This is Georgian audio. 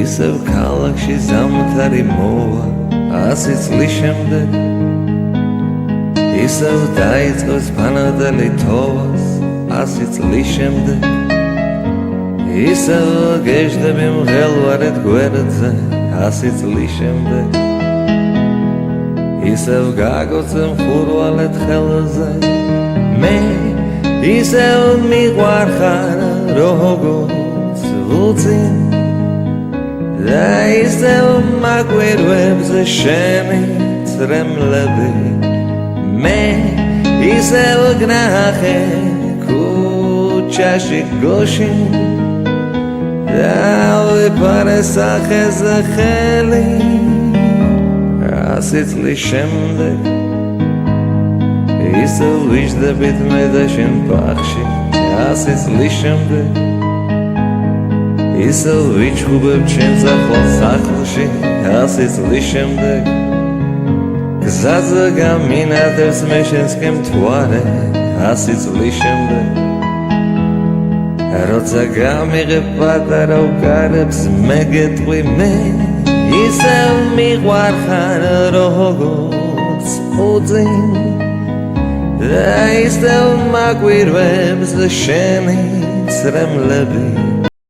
ისევ ქალაქში ზამთარი მოვა 100 წლის შემდეგ ისევ დაიწყოს ფანადელი თოვას 100 წლის შემდეგ ისევ გეждები მღელვარეთ გვერდზე 100 წლის შემდეგ ისევ გაგოცე მხურვალეთ ხელზე მე ისევ მიყვარხარ როგორც უწინ და ისევ მაგვირვებს შენი წრემლები მე ისევ გნახე ქუჩაში გოში და ვიპარე სახეზე ხელი 100 წლის შემდეგ ისევ ვიждებით მე და შენ ბაღში 100 წლის შემდეგ ისევ ვიჩხუბებ ჩემს ახალ სახლში 100 წლის შემდეგ გზაზე გამინადებს მე შენსკენ მთვარე 100 წლის შემდეგ როცა გამიღებ პატარა უკარებს მე გეტყვი მე ისევ მიყვარხარ როგორც უწინ და ისევ მაგვირვებს შენი წრემლები